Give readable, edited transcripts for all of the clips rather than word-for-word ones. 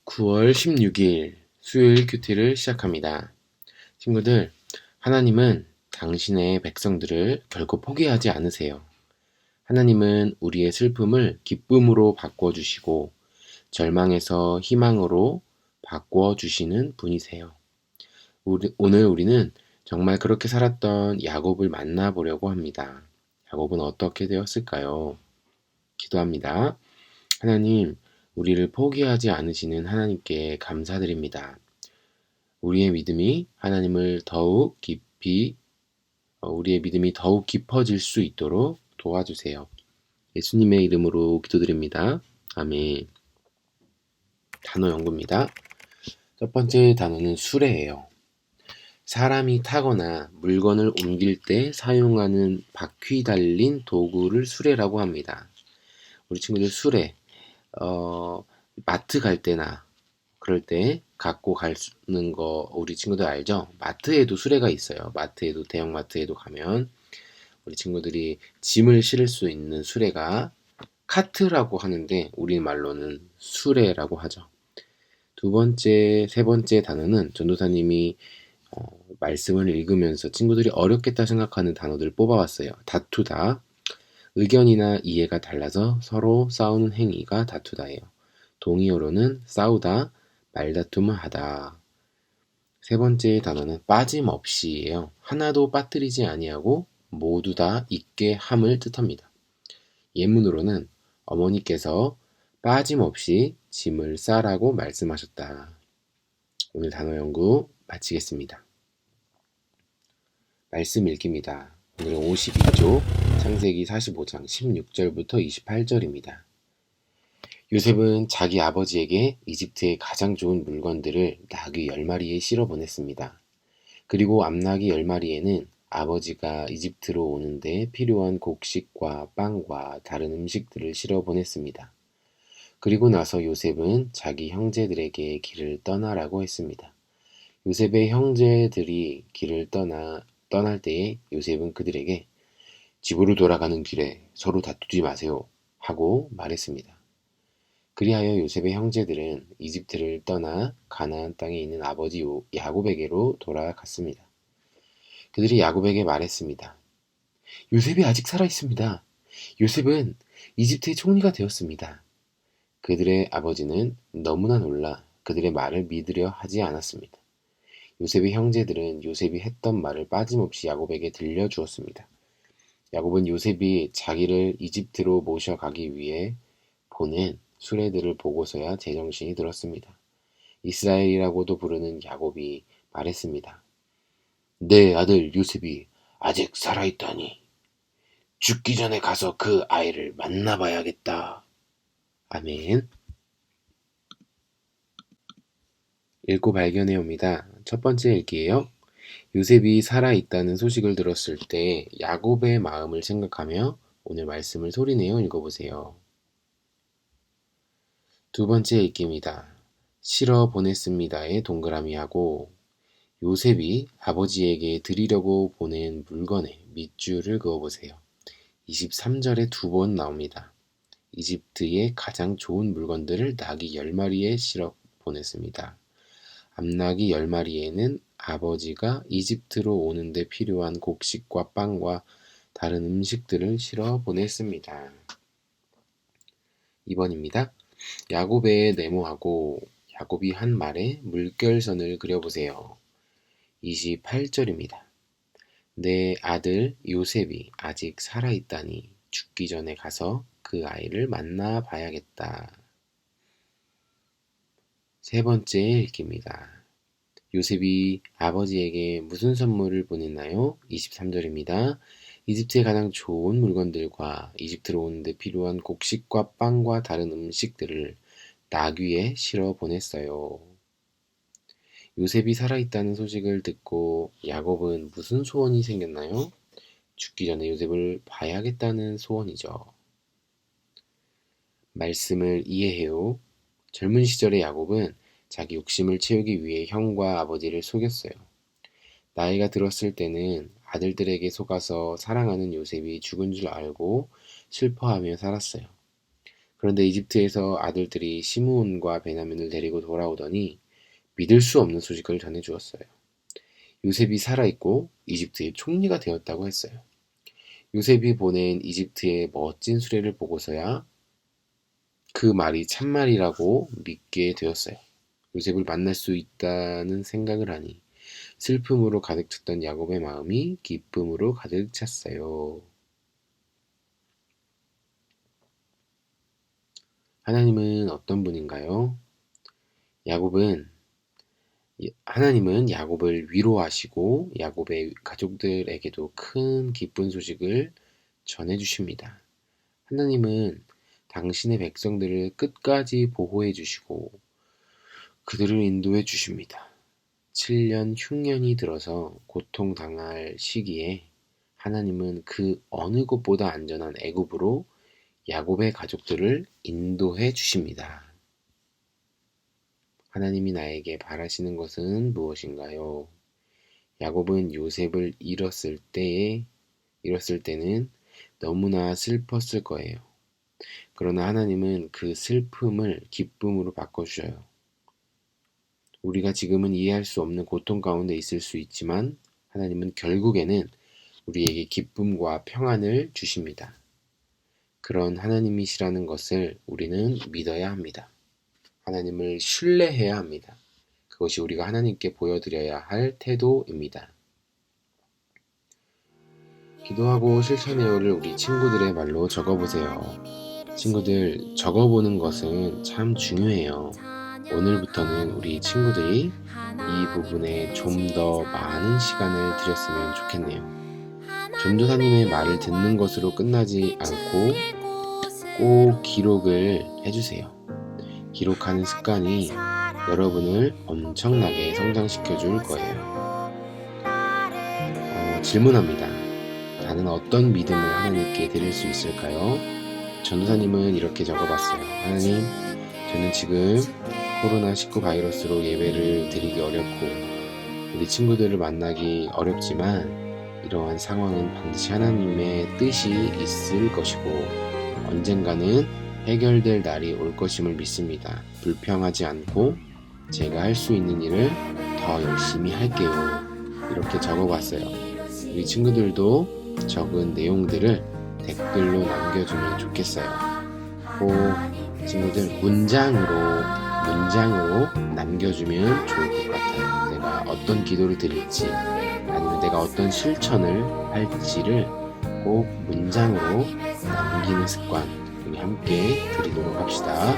9월 16일 수요일 큐티를 시작합니다. 친구들, 하나님은 당신의 백성들을 결코 포기하지 않으세요. 하나님은 우리의 슬픔을 기쁨으로 바꿔주시고 절망에서 희망으로 바꿔주시는 분이세요. 오늘 우리는 정말 그렇게 살았던 야곱을 만나보려고 합니다. 야곱은 어떻게 되었을까요? 기도합니다. 하나님, 우리를 포기하지 않으시는 하나님께 감사드립니다. 우리의 믿음이 우리의 믿음이 더욱 깊어질 수 있도록 도와주세요. 예수님의 이름으로 기도드립니다. 아멘. 단어 연구입니다. 첫 번째 단어는 수레예요. 사람이 타거나 물건을 옮길 때 사용하는 바퀴 달린 도구를 수레라고 합니다. 우리 친구들 수레, 마트 갈 때나 그럴 때 갖고 가는 거 우리 친구들 알죠? 마트에도 수레가 있어요. 마트에도 대형마트에도 가면 우리 친구들이 짐을 실을 수 있는 수레가 카트라고 하는데 우리 말로는 수레라고 하죠. 세 번째 단어는 전도사님이 말씀을 읽으면서 친구들이 어렵겠다 생각하는 단어들을 뽑아왔어요. 다투다, 의견이나 이해가 달라서 서로 싸우는 행위가 다투다예요. 동의어로는 싸우다, 말다툼을 하다. 세 번째 단어는 빠짐없이예요. 하나도 빠뜨리지 아니하고 모두 다 있게 함을 뜻합니다. 예문으로는 어머니께서 빠짐없이 짐을 싸라고 말씀하셨다. 오늘 단어 연구 마치겠습니다. 말씀 읽기입니다. 오늘은 52조 창세기 45장 16절부터 28절입니다. 요셉은 자기 아버지에게 이집트의 가장 좋은 물건들을 나귀 10마리에 실어 보냈습니다. 그리고 암나귀 10마리에는 아버지가 이집트로 오는데 필요한 곡식과 빵과 다른 음식들을 실어 보냈습니다. 그리고 나서 요셉은 자기 형제들에게 길을 떠나라고 했습니다. 요셉의 형제들이 길을 떠날 때에 요셉은 그들에게 집으로 돌아가는 길에 서로 다투지 마세요 하고 말했습니다. 그리하여 요셉의 형제들은 이집트를 떠나 가나안 땅에 있는 아버지 야곱에게로 돌아갔습니다. 그들이 야곱에게 말했습니다. 요셉이 아직 살아 있습니다. 요셉은 이집트의 총리가 되었습니다. 그들의 아버지는 너무나 놀라 그들의 말을 믿으려 하지 않았습니다. 요셉의 형제들은 요셉이 했던 말을 빠짐없이 야곱에게 들려주었습니다. 야곱은 요셉이 자기를 이집트로 모셔가기 위해 보낸 수레들을 보고서야 제정신이 들었습니다. 이스라엘이라고도 부르는 야곱이 말했습니다. 내 아들 요셉이 아직 살아있다니 죽기 전에 가서 그 아이를 만나봐야겠다. 아멘. 읽고 발견해 옵니다. 첫 번째 읽기예요. 요셉이 살아있다는 소식을 들었을 때 야곱의 마음을 생각하며 오늘 말씀을 소리내어 읽어보세요. 두 번째 읽기입니다. 실어 보냈습니다에 동그라미하고 요셉이 아버지에게 드리려고 보낸 물건에 밑줄을 그어보세요. 23절에 2번 나옵니다. 이집트의 가장 좋은 물건들을 나귀 10마리에 실어 보냈습니다. 암나귀 10마리에는 아버지가 이집트로 오는데 필요한 곡식과 빵과 다른 음식들을 실어 보냈습니다. 2번입니다. 야곱에 네모하고 야곱이 한 말에 물결선을 그려보세요. 28절입니다. 내 아들 요셉이 아직 살아있다니 죽기 전에 가서 그 아이를 만나 봐야겠다. 세 번째 읽기입니다. 요셉이 아버지에게 무슨 선물을 보냈나요? 23절입니다. 이집트의 가장 좋은 물건들과 이집트로 오는데 필요한 곡식과 빵과 다른 음식들을 나귀에 실어 보냈어요. 요셉이 살아있다는 소식을 듣고 야곱은 무슨 소원이 생겼나요? 죽기 전에 요셉을 봐야겠다는 소원이죠. 말씀을 이해해요. 젊은 시절의 야곱은 자기 욕심을 채우기 위해 형과 아버지를 속였어요. 나이가 들었을 때는 아들들에게 속아서 사랑하는 요셉이 죽은 줄 알고 슬퍼하며 살았어요. 그런데 이집트에서 아들들이 시므온과 베냐민을 데리고 돌아오더니 믿을 수 없는 소식을 전해주었어요. 요셉이 살아있고 이집트의 총리가 되었다고 했어요. 요셉이 보낸 이집트의 멋진 수레를 보고서야 그 말이 참말이라고 믿게 되었어요. 요셉을 만날 수 있다는 생각을 하니 슬픔으로 가득 찼던 야곱의 마음이 기쁨으로 가득 찼어요. 하나님은 어떤 분인가요? 하나님은 야곱을 위로하시고 야곱의 가족들에게도 큰 기쁜 소식을 전해주십니다. 하나님은 당신의 백성들을 끝까지 보호해 주시고 그들을 인도해 주십니다. 7년 흉년이 들어서 고통당할 시기에 하나님은 그 어느 곳보다 안전한 애굽으로 야곱의 가족들을 인도해 주십니다. 하나님이 나에게 바라시는 것은 무엇인가요? 야곱은 요셉을 잃었을 때는 너무나 슬펐을 거예요. 그러나 하나님은 그 슬픔을 기쁨으로 바꿔주셔요. 우리가 지금은 이해할 수 없는 고통 가운데 있을 수 있지만 하나님은 결국에는 우리에게 기쁨과 평안을 주십니다. 그런 하나님이시라는 것을 우리는 믿어야 합니다. 하나님을 신뢰해야 합니다. 그것이 우리가 하나님께 보여드려야 할 태도입니다. 기도하고 실천해요를 우리 친구들의 말로 적어보세요. 친구들, 적어보는 것은 참 중요해요. 오늘부터는 우리 친구들이 이 부분에 좀 더 많은 시간을 들였으면 좋겠네요. 전도사님의 말을 듣는 것으로 끝나지 않고 꼭 기록을 해주세요. 기록하는 습관이 여러분을 엄청나게 성장시켜 줄 거예요. 질문합니다. 나는 어떤 믿음을 하나님께 드릴 수 있을까요? 전도사님은 이렇게 적어봤어요. 하나님, 저는 지금 코로나19 바이러스로 예배를 드리기 어렵고 우리 친구들을 만나기 어렵지만 이러한 상황은 반드시 하나님의 뜻이 있을 것이고 언젠가는 해결될 날이 올 것임을 믿습니다. 불평하지 않고 제가 할 수 있는 일을 더 열심히 할게요. 이렇게 적어봤어요. 우리 친구들도 적은 내용들을 댓글로 남겨주면 좋겠어요. 꼭 친구들 문장으로 남겨주면 좋을 것 같아요. 내가 어떤 기도를 드릴지 아니면 내가 어떤 실천을 할지를 꼭 문장으로 남기는 습관 우리 함께 드리도록 합시다.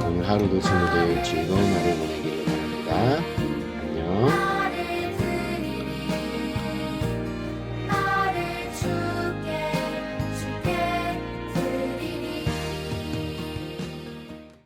오늘 하루도 친구들 즐거운 하루 보내기를 바랍니다.